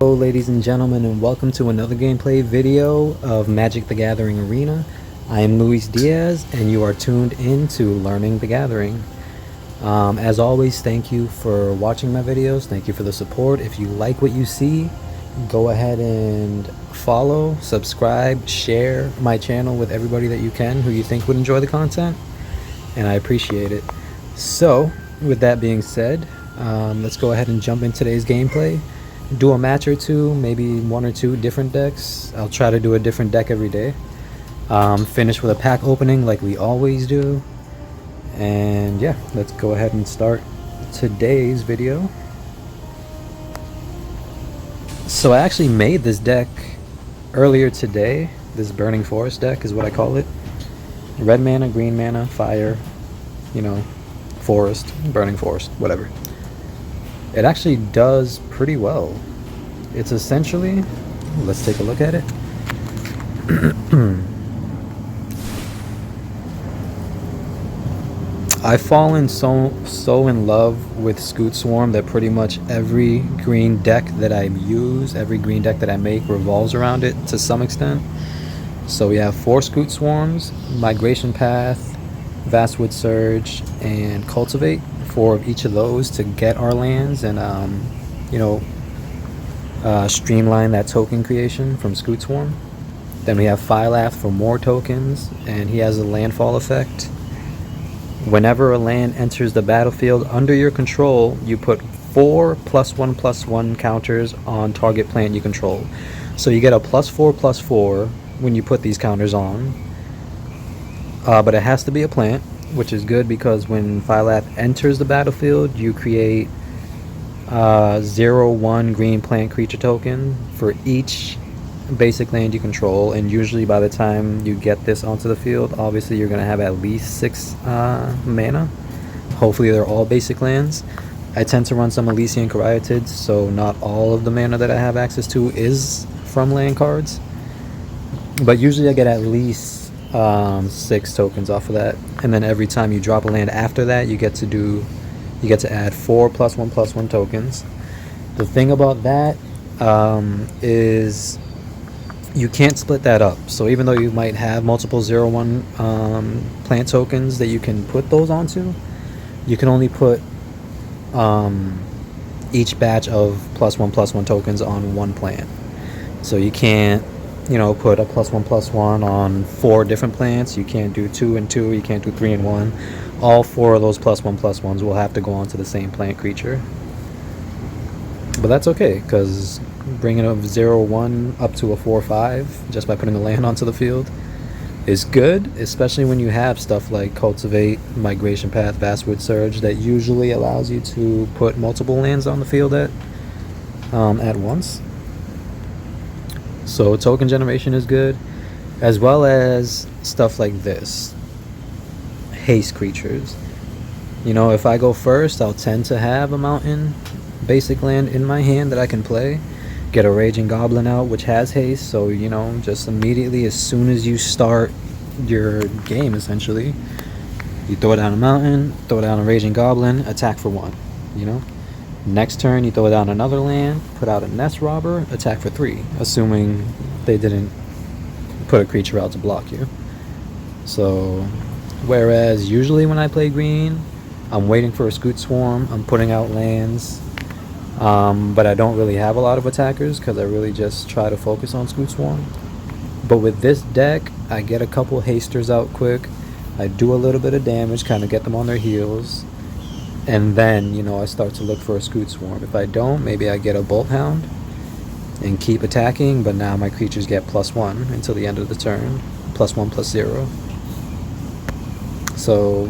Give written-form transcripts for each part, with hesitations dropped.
Hello ladies and gentlemen, and welcome to another gameplay video of Magic the Gathering Arena. I am Luis Diaz and you are tuned in to Learning the Gathering. As always, thank you for watching my videos. Thank you for the support. If you like what you see, go ahead and follow, subscribe, share my channel with everybody that you can who you think would enjoy the content, and I appreciate it. So with that being said, let's go ahead and jump in today's gameplay. Do a match or two, maybe one or two different decks. I'll try to do a different deck every day. Finish with a pack opening like we always do. And yeah, let's go ahead and start today's video. So I actually made this deck earlier today. This Burning Forest deck is what I call it. Red mana, green mana, fire, forest, burning forest, whatever. It actually does pretty well. It's essentially, let's take a look at it. I've fallen so in love with Scoot Swarm that pretty much every green deck that I use, every green deck that I make revolves around it to some extent. So we have 4 Scoot Swarms, Migration Path, Vastwood Surge, and Cultivate. 4 of each of those to get our lands and streamline that token creation from Scoot Swarm. Then we have Phylath for more tokens, and he has a landfall effect. Whenever a land enters the battlefield under your control, you put 4 +1/+1 counters on target plant you control. So you get a +4/+4 when you put these counters on, but it has to be a plant, which is good because when Phylath enters the battlefield, you create 0/1 green plant creature token for each basic land you control, and usually by the time you get this onto the field, obviously you're going to have at least 6 mana. Hopefully they're all basic lands. I tend to run some Elysian Caryatids, so not all of the mana that I have access to is from land cards, but usually I get at least 6 tokens off of that. And then every time you drop a land after that, you get to add 4 +1/+1 tokens. The thing about that is you can't split that up. So even though you might have multiple 0/1 plant tokens that you can put those onto, you can only put each batch of +1/+1 tokens on one plant. So you can't put a +1/+1 on 4 different plants. You can't do 2 and 2. You can't do 3 and 1. All 4 of those +1/+1s will have to go onto the same plant creature. But that's okay, because bringing a 0/1 up to a 4/5 just by putting a land onto the field is good, especially when you have stuff like Cultivate, Migration Path, Vastwood Surge that usually allows you to put multiple lands on the field at once. So token generation is good, as well as stuff like this. Haste creatures. If I go first, I'll tend to have a mountain basic land in my hand that I can play. Get a Raging Goblin out, which has haste, so just immediately as soon as you start your game, essentially, you throw down a mountain, throw down a Raging Goblin, attack for 1. Next turn, you throw down another land, put out a Nest Robber, attack for 3, assuming they didn't put a creature out to block you. So, whereas usually when I play green, I'm waiting for a Scoot Swarm, I'm putting out lands, but I don't really have a lot of attackers because I really just try to focus on Scoot Swarm. But with this deck, I get a couple hasters out quick, I do a little bit of damage, kind of get them on their heels. And then, I start to look for a Scoot Swarm. If I don't, maybe I get a Bolt Hound and keep attacking, but now my creatures get +1 until the end of the turn. +1/+0. So,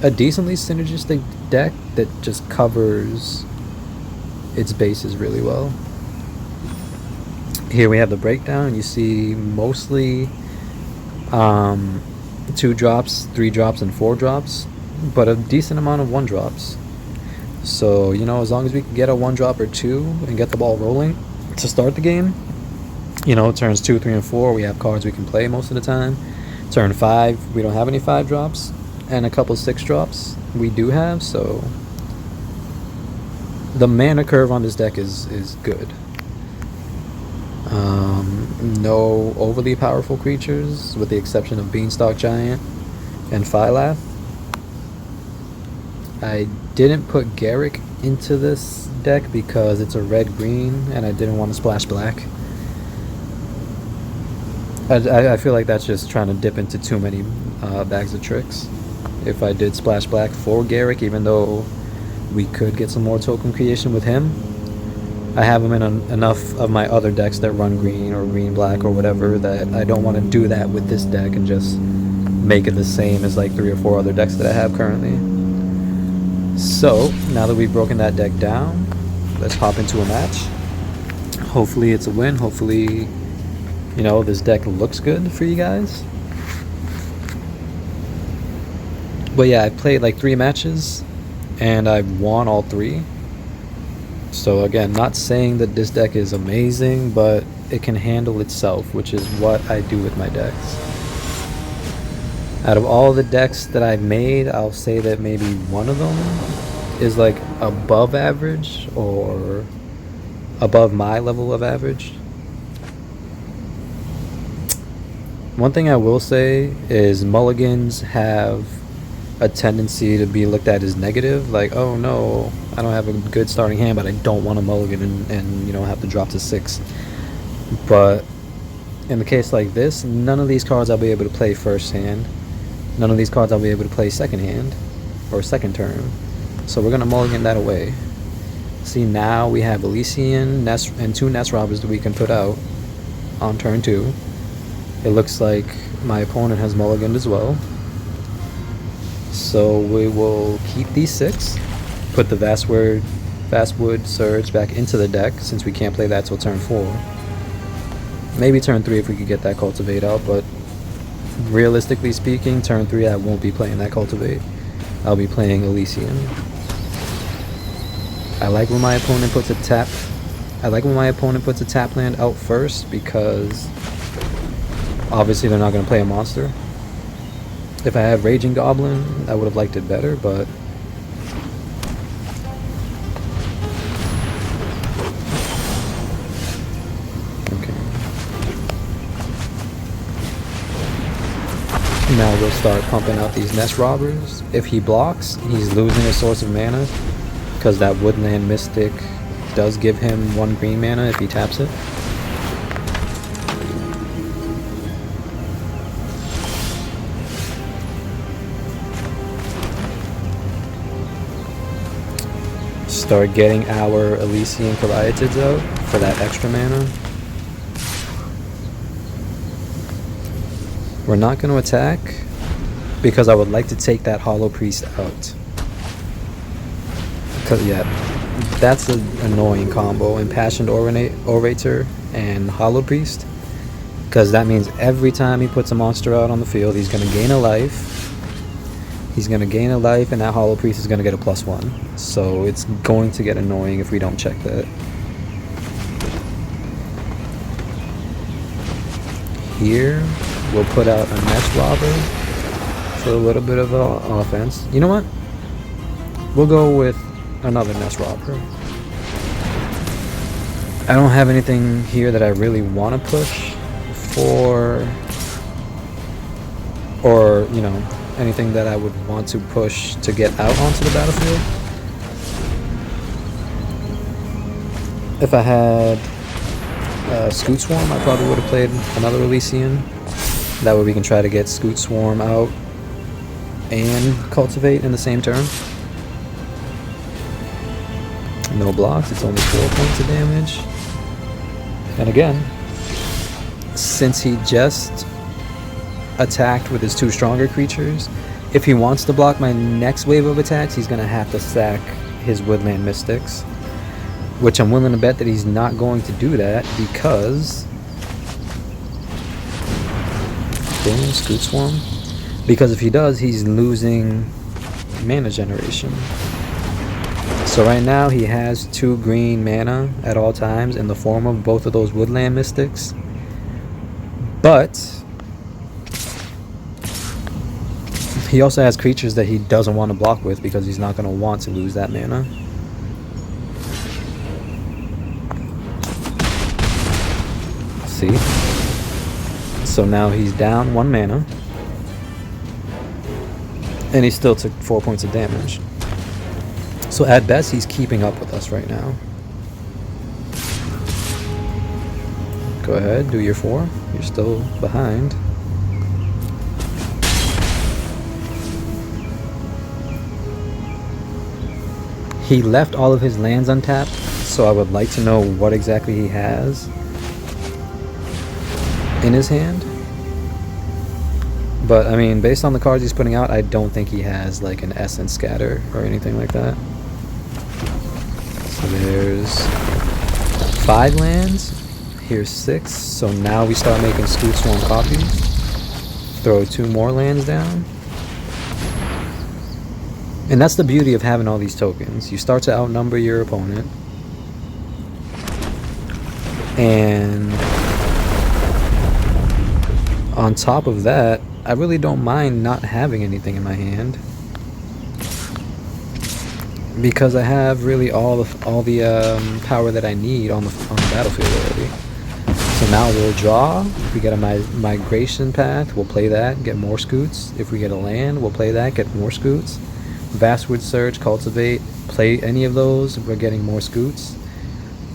a decently synergistic deck that just covers its bases really well. Here we have the breakdown. You see mostly 2 drops, 3 drops, and 4 drops. But a decent amount of 1 drops. So, as long as we can get a 1 drop or 2 and get the ball rolling to start the game, turns 2, 3, and 4, we have cards we can play most of the time. Turn 5, we don't have any 5 drops, and a couple 6 drops we do have, so the mana curve on this deck is good. No overly powerful creatures, with the exception of Beanstalk Giant and Phylath. I didn't put Garrick into this deck because it's a red-green and I didn't want to splash black. I feel like that's just trying to dip into too many bags of tricks. If I did splash black for Garrick, even though we could get some more token creation with him, I have him in enough of my other decks that run green or green-black or whatever that I don't want to do that with this deck and just make it the same as like 3 or 4 other decks that I have currently. So, now that we've broken that deck down, let's hop into a match. Hopefully it's a win. Hopefully, you know, this deck looks good for you guys. But yeah, I played like 3 matches and I won all 3. So again, not saying that this deck is amazing, but it can handle itself, which is what I do with my decks. Out of all the decks that I've made, I'll say that maybe one of them is like above average or above my level of average. One thing I will say is mulligans have a tendency to be looked at as negative, like, oh no, I don't have a good starting hand, but I don't want a mulligan and you know, have to drop to 6. But in the case like this, none of these cards I'll be able to play first hand. None of these cards I'll be able to play second hand or second turn. So we're gonna mulligan that away. See, now we have Elysian Nest and 2 Nest Robbers that we can put out on turn 2. It looks like my opponent has mulliganed as well. So we will keep these 6, put the Vastwood Surge back into the deck since we can't play that till turn 4. Maybe turn 3 if we could get that Cultivate out, but realistically speaking, turn 3 I won't be playing that Cultivate. I'll be playing Elysian. I like when my opponent puts a tap land out first, because obviously they're not going to play a monster. If I had Raging Goblin, I would have liked it better, but okay. Now we'll start pumping out these Nest Robbers. If he blocks, he's losing a source of mana, because that Woodland Mystic does give him 1 green mana if he taps it. Start getting our Elysian Caryatids out for that extra mana. We're not going to attack because I would like to take that Hollow Priest out. Because yeah, that's an annoying combo, Impassioned Orator and Hollow Priest. Because that means every time he puts a monster out on the field, he's going to gain a life. He's going to gain a life, and that Hollow Priest is going to get a +1. So it's going to get annoying if we don't check that. Here, we'll put out a Nest Robber for a little bit of offense. You know what? We'll go with another Nest Robber. I don't have anything here that I really want to push for, or, you know, anything that I would want to push to get out onto the battlefield. If I had Scoot Swarm, I probably would have played another Elysian. That way we can try to get Scoot Swarm out and Cultivate in the same turn. No blocks, it's only 4 points of damage. And again, since he just attacked with his 2 stronger creatures, if he wants to block my next wave of attacks, he's going to have to sack his Woodland Mystics, which I'm willing to bet that he's not going to do that, because boom, Scoot Swarm, because if he does, he's losing mana generation. So right now he has 2 green mana at all times in the form of both of those Woodland Mystics, but he also has creatures that he doesn't want to block with because he's not going to want to lose that mana. See? So now he's down 1 mana. And he still took 4 points of damage. So at best, he's keeping up with us right now. Go ahead, do your 4. You're still behind. He left all of his lands untapped, so I would like to know what exactly he has in his hand. But I mean, based on the cards he's putting out, I don't think he has like an Essence Scatter or anything like that. So there's 5 lands. Here's 6. So now we start making Scute Swarm copies. Throw 2 more lands down. And that's the beauty of having all these tokens. You start to outnumber your opponent. And on top of that, I really don't mind not having anything in my hand, because I have really all the power that I need on the battlefield already. So now we'll draw. If we get a migration path, we'll play that, get more scoots. If we get a land, we'll play that, get more scoots. Vastwood Surge, Cultivate, play any of those, we're getting more scoots.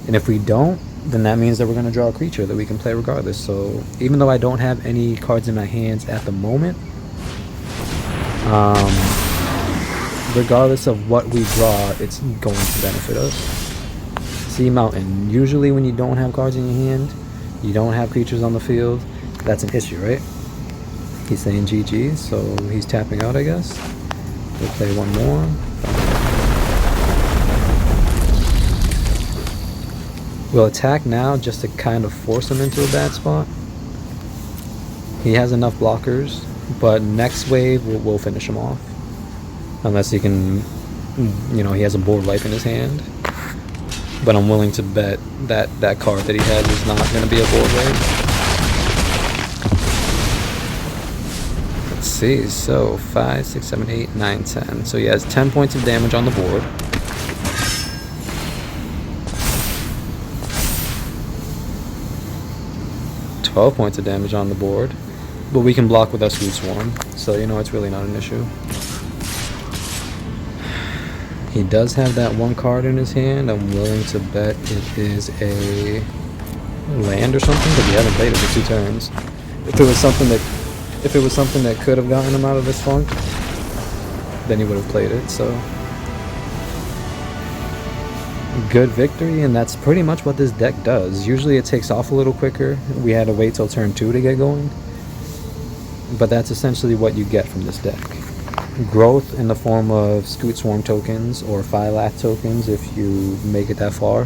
And if we don't, then that means that we're going to draw a creature that we can play regardless. So even though I don't have any cards in my hands at the moment, regardless of what we draw, it's going to benefit us. Sea Mountain. Usually when you don't have cards in your hand, you don't have creatures on the field, that's an issue, right? He's saying GG, so he's tapping out, I guess. We'll play one more. We'll attack now just to kind of force him into a bad spot. He has enough blockers, but next wave we'll finish him off. Unless he can, you know, he has a board wipe in his hand. But I'm willing to bet that that card that he has is not going to be a board wipe. Let's see, so 5, 6, 7, 8, 9, 10. So he has 10 points of damage on the board. Points of damage on the board, but we can block with our Scute Swarm, so you know it's really not an issue. He does have that 1 card in his hand. I'm willing to bet it is a land or something, but he hasn't played it for 2 turns. If it was something that could have gotten him out of this funk, then he would have played it. So good victory, and that's pretty much what this deck does. Usually it takes off a little quicker. We had to wait till turn 2 to get going, but that's essentially what you get from this deck. Growth in the form of Scute Swarm tokens or Phylath tokens if you make it that far,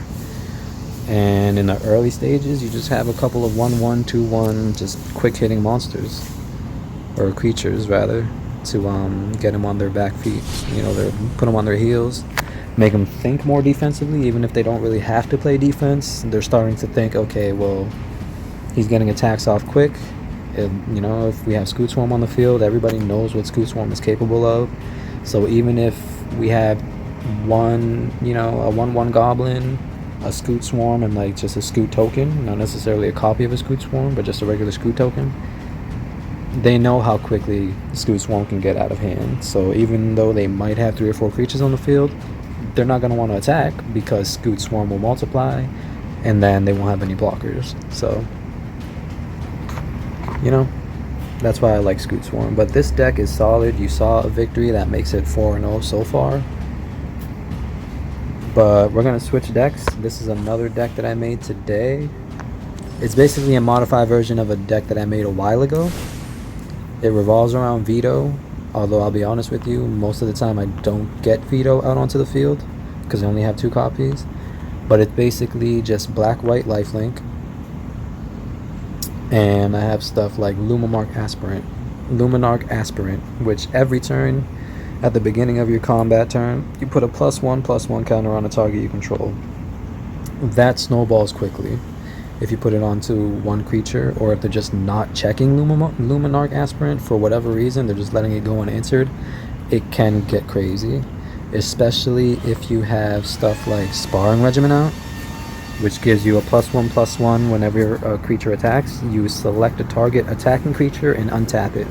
and in the early stages you just have a couple of 1/1, 2/1 just quick hitting monsters, or creatures rather, to get them on their back feet, you know, put them on their heels. Make them think more defensively, even if they don't really have to play defense. They're starting to think, okay, well, he's getting attacks off quick. You know, if we have Scute Swarm on the field, everybody knows what Scute Swarm is capable of. So even if we have one, you know, a 1/1 goblin, a Scute Swarm, and like just a Scute token, not necessarily a copy of a Scute Swarm, but just a regular Scute token, they know how quickly Scute Swarm can get out of hand. So even though they might have 3 or 4 creatures on the field, they're not going to want to attack because Scute Swarm will multiply, and then they won't have any blockers. So, you know, that's why I like Scute Swarm. But this deck is solid. You saw a victory that makes it 4-0 so far. But we're going to switch decks. This is another deck that I made today. It's basically a modified version of a deck that I made a while ago. It revolves around Vito. Although I'll be honest with you, most of the time I don't get Vito out onto the field because I only have 2 copies. But it's basically just black-white lifelink. And I have stuff like Luminarch Aspirant, which every turn at the beginning of your combat turn, you put a +1/+1 counter on a target you control. That snowballs quickly if you put it onto one creature, or if they're just not checking Luminarch Aspirant for whatever reason, they're just letting it go unanswered, it can get crazy. Especially if you have stuff like Sparring Regiment out. which gives you a +1/+1 whenever a creature attacks. You select a target attacking creature and untap it,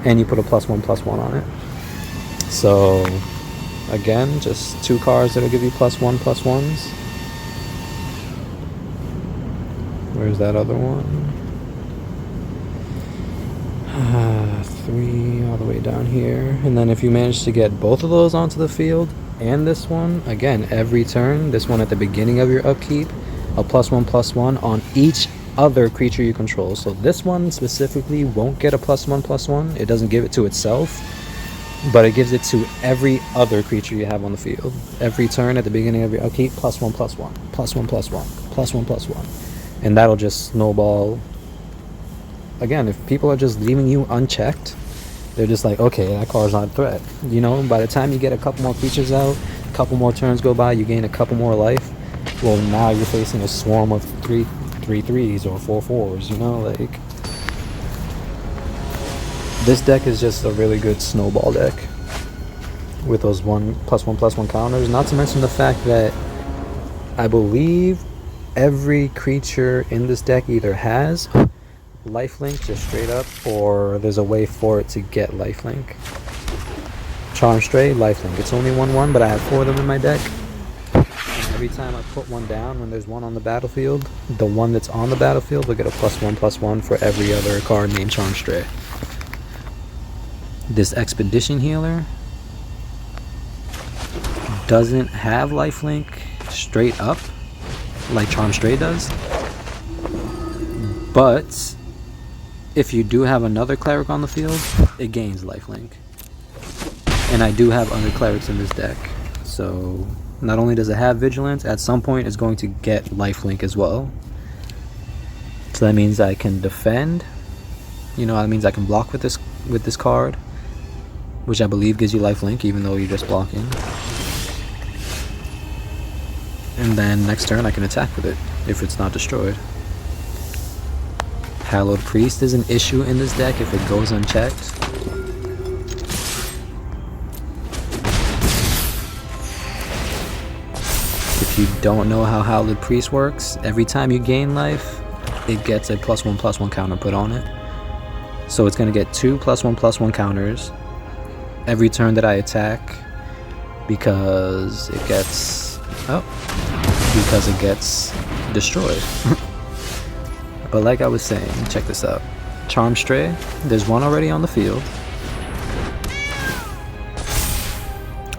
and you put a +1/+1 on it. So again, just 2 cards that'll give you +1/+1s. Where's that other one? 3 all the way down here. And then if you manage to get both of those onto the field and this one, again, every turn, this one at the beginning of your upkeep, a +1/+1 on each other creature you control. So this one specifically won't get a +1/+1. It doesn't give it to itself, but it gives it to every other creature you have on the field. Every turn at the beginning of your upkeep, +1/+1, +1/+1, +1/+1. And that'll just snowball. Again, if people are just leaving you unchecked, they're just like, okay, that card's not a threat. You know, by the time you get a couple more creatures out, a couple more turns go by, you gain a couple more life. Well, now you're facing a swarm of 3/3s or 4/4s, you know, like. This deck is just a really good snowball deck with those +1/+1 counters. Not to mention the fact that I believe every creature in this deck either has Lifelink just straight up, or there's a way for it to get Lifelink. Charm Stray, Lifelink. It's only 1/1, but I have 4 of them in my deck. And every time I put one down, when there's one on the battlefield, the one that's on the battlefield will get a +1/+1 for every other card named Charm Stray. This Expedition Healer doesn't have Lifelink straight up like Charm Stray does, but if you do have another cleric on the field, it gains Lifelink. And I do have other clerics in this deck, so not only does it have Vigilance, at some point it's going to get Lifelink as well. So that means I can defend, you know, that means I can block with this card, which I believe gives you Lifelink even though you're just blocking. And then next turn I can attack with it if it's not destroyed. Hallowed Priest is an issue in this deck if it goes unchecked. If you don't know how Hallowed Priest works, every time you gain life, it gets a +1/+1 counter put on it. So it's going to get 2 +1/+1 counters every turn that I attack, because it gets destroyed. But like I was saying, check this out. Charm Stray, there's one already on the field,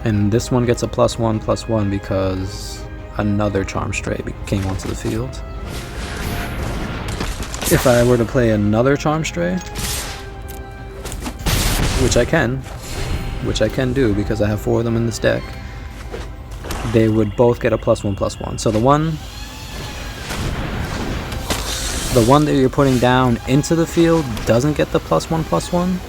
and this one gets a +1/+1 because another Charm Stray came onto the field. If I were to play another Charm Stray, which I can do because I have 4 of them in this deck, they would both get a +1/+1. So the one that you're putting down into the field doesn't get the +1/+1,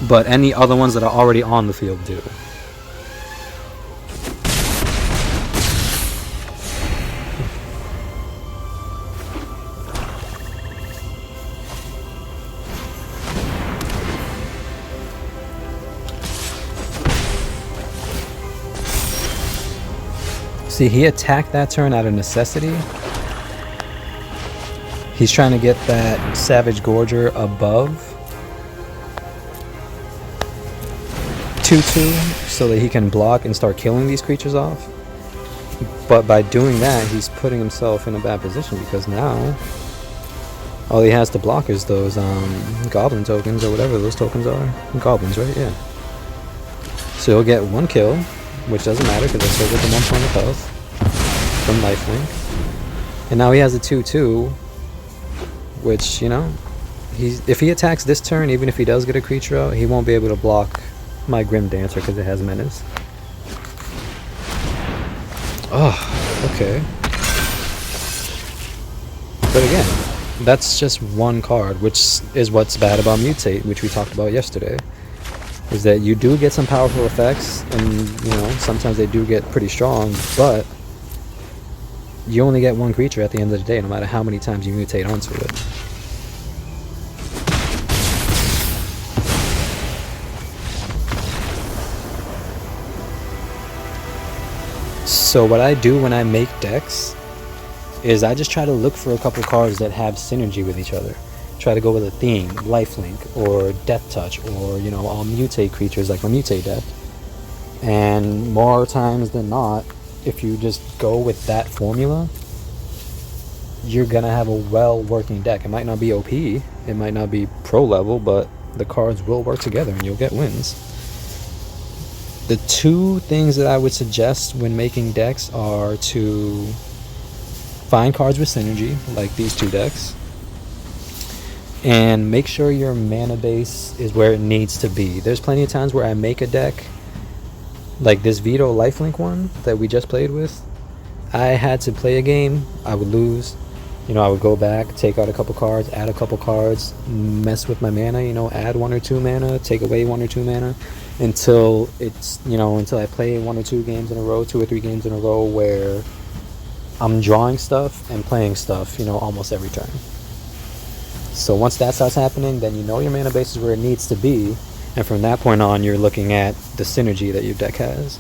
but any other ones that are already on the field do. See, he attacked that turn out of necessity. He's trying to get that Savage Gorger above 2/2 so that he can block and start killing these creatures off. But by doing that, he's putting himself in a bad position, because now all he has to block is those goblin tokens, or whatever those tokens are. Goblins, right? Yeah. So he'll get 1 kill, which doesn't matter because I still get the 1 point of health from Lifelink. And now he has a 2/2, which, you know, if he attacks this turn, even if he does get a creature out, he won't be able to block my Grim Dancer because it has Menace. Oh, okay. But again, that's just one card, which is what's bad about Mutate, which we talked about yesterday. Is that you do get some powerful effects, and you know, sometimes they do get pretty strong, but you only get 1 creature at the end of the day, no matter how many times you mutate onto it. So what I do when I make decks is I just try to look for a couple cards that have synergy with each other. Try to go with a theme, Lifelink or Death Touch, or all mutate creatures like my mutate deck. And more times than not, if you just go with that formula, you're gonna have a well working deck. It might not be OP, it might not be pro level, but the cards will work together and you'll get wins. The two things that I would suggest when making decks are to find cards with synergy, like these two decks, and make sure your mana base is where it needs to be. There's plenty of times where I make a deck, like this Vito Lifelink one that we just played with. I had to play a game, I would lose. I would go back, take out a couple cards, add a couple cards, mess with my mana, add 1 or 2 mana, take away 1 or 2 mana, until it's, until I play 1 or 2 games in a row, 2 or 3 games in a row where I'm drawing stuff and playing stuff, almost every turn. So once that starts happening, then your mana base is where it needs to be, and from that point on, you're looking at the synergy that your deck has.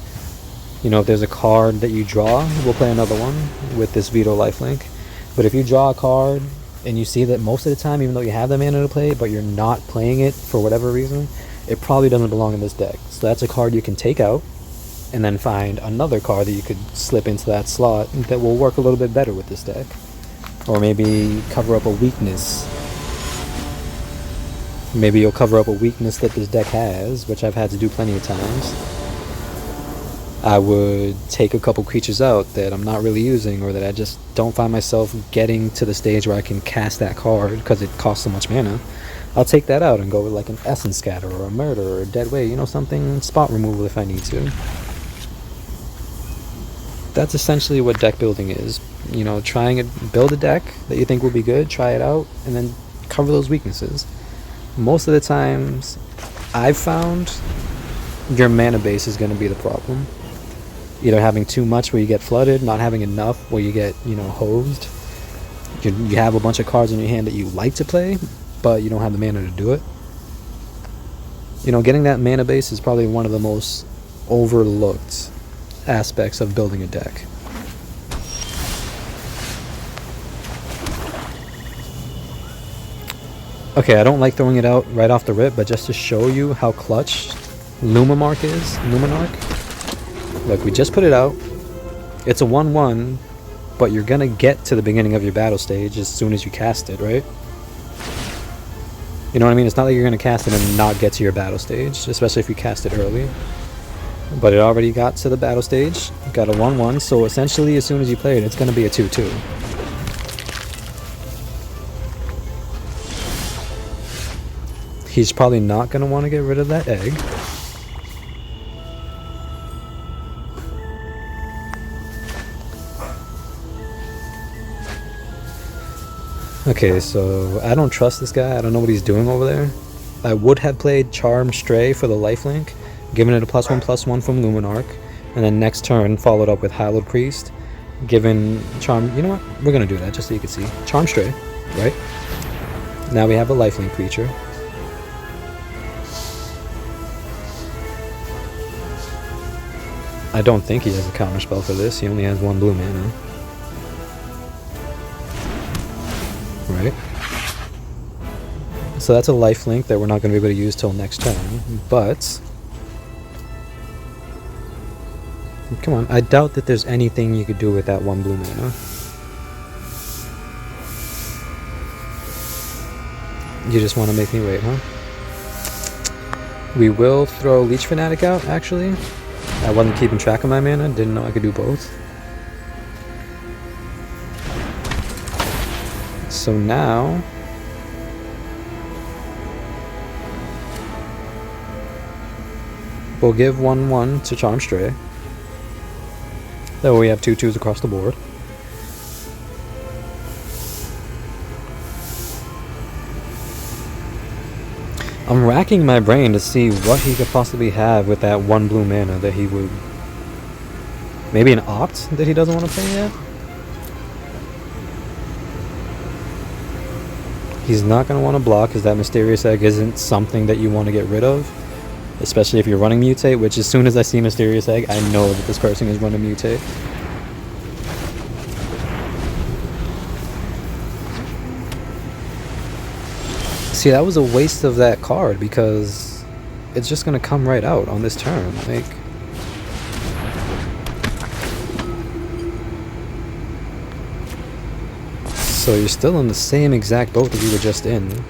If there's a card that you draw, we'll play another one with this Vito Lifelink. But if you draw a card and you see that most of the time, even though you have the mana to play, but you're not playing it for whatever reason, it probably doesn't belong in this deck. So that's a card you can take out and then find another card that you could slip into that slot that will work a little bit better with this deck. Or maybe cover up a weakness. Maybe you'll cover up a weakness that this deck has, which I've had to do plenty of times. I would take a couple creatures out that I'm not really using, or that I just don't find myself getting to the stage where I can cast that card because it costs so much mana. I'll take that out and go with like an Essence Scatter or a Murder or a Dead Weight, something spot removal if I need to. That's essentially what deck building is. Trying to build a deck that you think will be good, try it out, and then cover those weaknesses. Most of the times, I've found your mana base is going to be the problem. Either having too much where you get flooded, not having enough where you get, hosed. You have a bunch of cards in your hand that you like to play, but you don't have the mana to do it. Getting that mana base is probably one of the most overlooked aspects of building a deck. Okay, I don't like throwing it out right off the rip, but just to show you how clutch Luminarch is. Look, we just put it out. It's a 1/1, but you're gonna get to the beginning of your battle stage as soon as you cast it, right? You know what I mean? It's not like you're gonna cast it and not get to your battle stage, especially if you cast it early. But it already got to the battle stage, got a 1/1, so essentially as soon as you play it, it's gonna be a 2/2. He's probably not gonna want to get rid of that egg. Okay, so I don't trust this guy. I don't know what he's doing over there. I would have played Charmed Stray for the Lifelink, given it a +1/+1 from Luminarch, and then next turn followed up with Hallowed Priest, given Charm. You know what? We're gonna do that just so you can see. Charmed Stray, right? Now we have a Lifelink creature. I don't think he has a counterspell for this. He only has 1 blue mana. Right? So that's a lifelink that we're not going to be able to use till next turn, but come on, I doubt that there's anything you could do with that 1 blue mana. You just want to make me wait, huh? We will throw Leech Fanatic out, actually. I wasn't keeping track of my mana, didn't know I could do both. So now we'll give 1/1 to Charmed Stray. That way we have 2/2s across the board. I'm racking my brain to see what he could possibly have with that 1 blue mana that he would... Maybe an Opt that he doesn't want to play yet? He's not going to want to block because that Mysterious Egg isn't something that you want to get rid of. Especially if you're running Mutate, which as soon as I see Mysterious Egg, I know that this person is running Mutate. See, that was a waste of that card because it's just gonna come right out on this turn. Like, so you're still in the same exact boat that you were just in.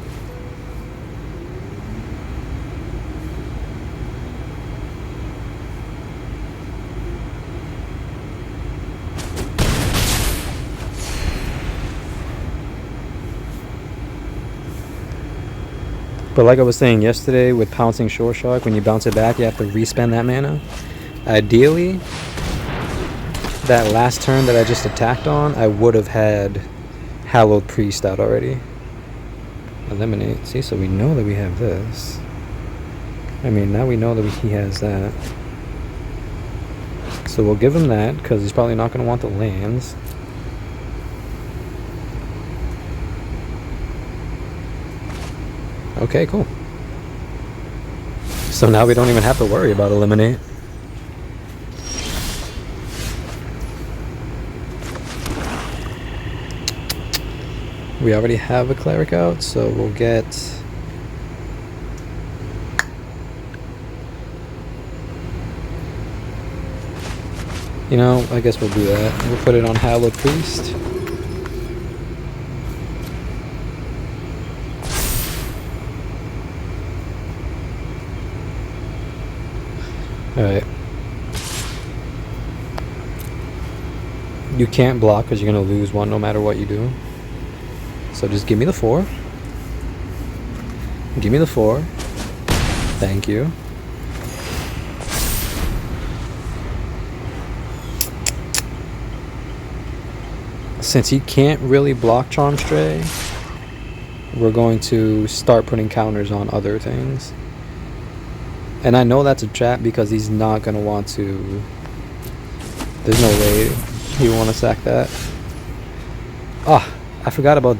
But like I was saying yesterday with pouncing Shore Shark, when you bounce it back, you have to respend that mana. Ideally, that last turn that I just attacked on, I would have had Hallowed Priest out already. Eliminate. See, so we know that we have this. I mean, now we know that he has that. So we'll give him that, because he's probably not going to want the lands. Okay, cool. So now we don't even have to worry about eliminate. We already have a cleric out, so we'll get... You know, I guess we'll do that. We'll put it on Hallowed Priest. Alright. You can't block because you're going to lose one no matter what you do. So just give me the 4. Give me the 4. Thank you. Since he can't really block Charm Stray, we're going to start putting counters on other things. And I know that's a trap because he's not going to want to... There's no way he will want to sack that. Ah, I forgot about this.